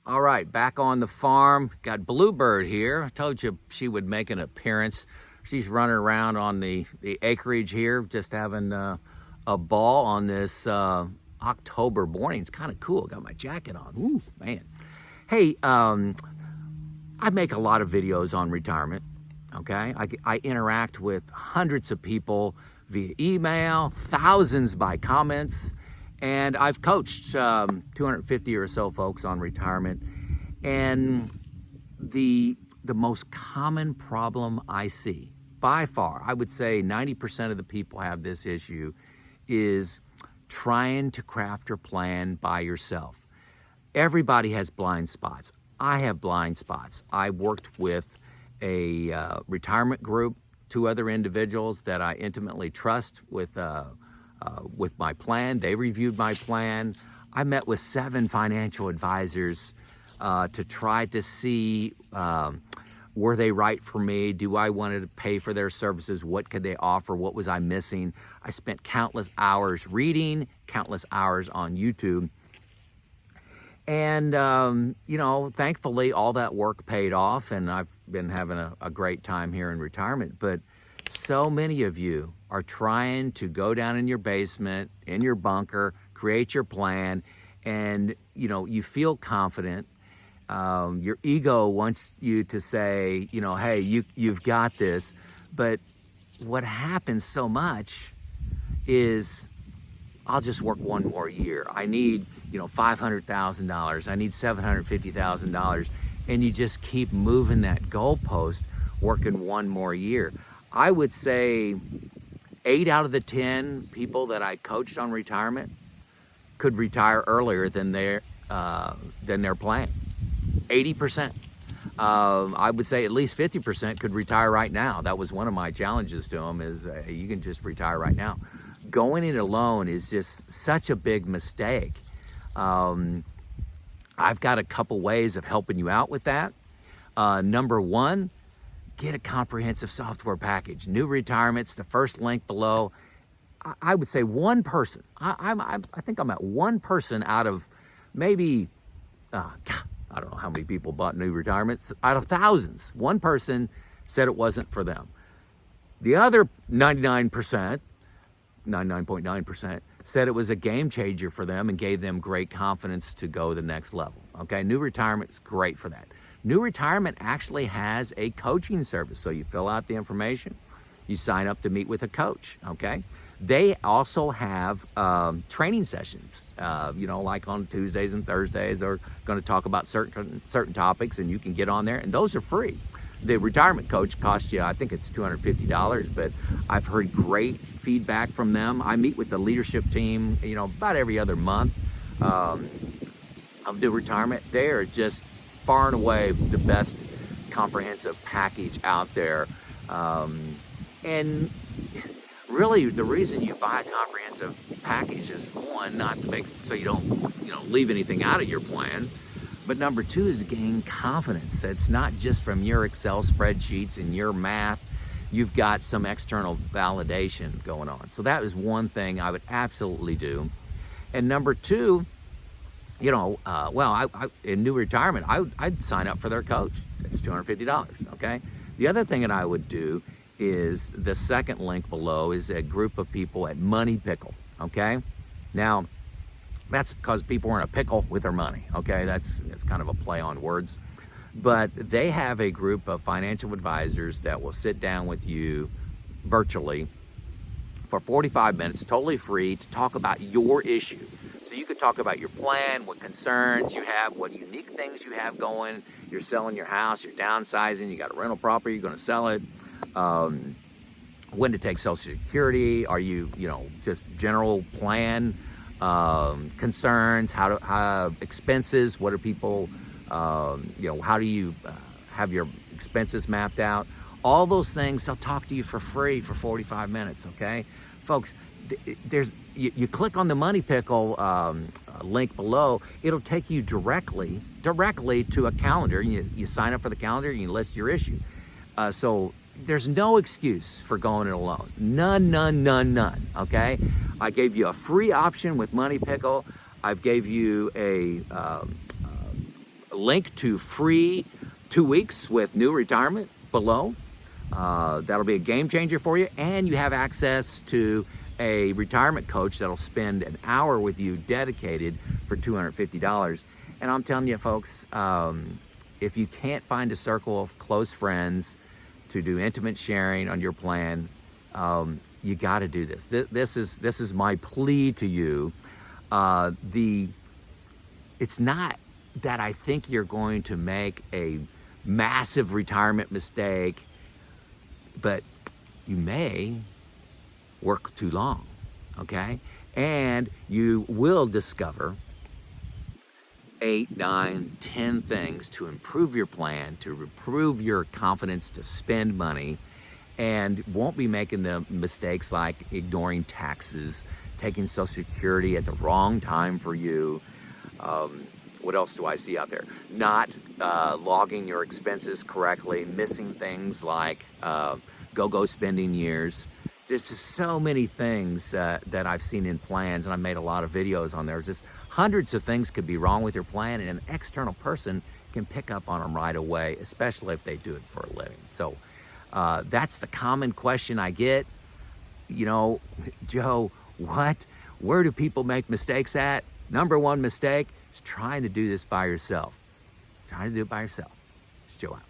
All right, back on the farm. Got Bluebird here. I told you she would make an appearance. She's running around on the acreage here, just having a ball on this October morning. It's kind of cool. Got my jacket on. Ooh, man. Hey, I make a lot of videos on retirement, okay? I interact with hundreds of people via email, thousands by comments, and I've coached 250 or so folks on retirement. And the most common problem I see, by far, I would say 90% of the people have this issue, is trying to craft your plan by yourself. Everybody has blind spots. I have blind spots. I worked with a retirement group, two other individuals that I intimately trust with my plan. They reviewed my plan. I met with 7 financial advisors to try to see were they right for me? Do I want to pay for their services? What could they offer? What was I missing? I spent countless hours reading, countless hours on YouTube. And, thankfully, all that work paid off, and I've been having a great time here in retirement. But so many of you are trying to go down in your basement, in your bunker, create your plan, and, you feel confident. Your ego wants you to say, hey, you've got this. But what happens so much is, I'll just work one more year. I need, $500,000. I need $750,000. And you just keep moving that goalpost, working one more year. I would say 8 out of the 10 people that I coached on retirement could retire earlier than their plan. 80%. I would say at least 50% could retire right now. That was one of my challenges to them, is you can just retire right now. Going it alone is just such a big mistake. I've got a couple ways of helping you out with that. Number one, get a comprehensive software package. New Retirement's the first link below. I would say one person. I think I'm at one person out of maybe, I don't know how many people bought New Retirements. Out of thousands, one person said it wasn't for them. The other 99.9%, said it was a game changer for them and gave them great confidence to go the next level. Okay, New Retirement is great for that. New Retirement actually has a coaching service. So you fill out the information, you sign up to meet with a coach, okay? They also have training sessions, like on Tuesdays and Thursdays, are going to talk about certain topics, and you can get on there, and those are free. The retirement coach costs you, I think it's $250, but I've heard great feedback from them. I meet with the leadership team, about every other month of New Retirement. They are just far and away the best comprehensive package out there. And really, the reason you buy a comprehensive package is, one, not to make so you don't leave anything out of your plan. But number two is gain confidence. That's not just from your Excel spreadsheets and your math. You've got some external validation going on. So that is one thing I would absolutely do. And number two, I in New Retirement, I'd sign up for their coach. It's $250, okay? The other thing that I would do is the second link below is a group of people at Pickle, okay? Now, that's because people are in a pickle with their money, okay? That's kind of a play on words. But they have a group of financial advisors that will sit down with you virtually for 45 minutes, totally free, to talk about your issue. So you could talk about your plan, what concerns you have, what unique things you have going. You're selling your house, you're downsizing, you got a rental property, you're going to sell it. When to take Social Security, are you, just general plan concerns, how expenses, what are people, how do you have your expenses mapped out? All those things, they'll talk to you for free for 45 minutes, okay? Folks, you click on the Money Pickle link below, it'll take you directly to a calendar. You sign up for the calendar, you list your issue. So there's no excuse for going it alone. None, okay? I gave you a free option with Money Pickle. I've gave you a link to free 2 weeks with new retirement below. That'll be a game changer for you. And you have access to a retirement coach that'll spend an hour with you dedicated for $250. And I'm telling you, folks, if you can't find a circle of close friends to do intimate sharing on your plan, you got to do this. This is my plea to you. It's not that I think you're going to make a massive retirement mistake, but you may work too long, okay? And you will discover 8, 9, 10 things to improve your plan, to improve your confidence to spend money, and won't be making the mistakes like ignoring taxes, taking Social Security at the wrong time for you. What else do I see out there? Not logging your expenses correctly, missing things like go-go spending years. There's just so many things that I've seen in plans, and I've made a lot of videos on there. There's just hundreds of things could be wrong with your plan, and an external person can pick up on them right away, especially if they do it for a living. So that's the common question I get. You know, Joe, where do people make mistakes at? Number one mistake is trying to do this by yourself. Trying to do it by yourself. It's Joe out.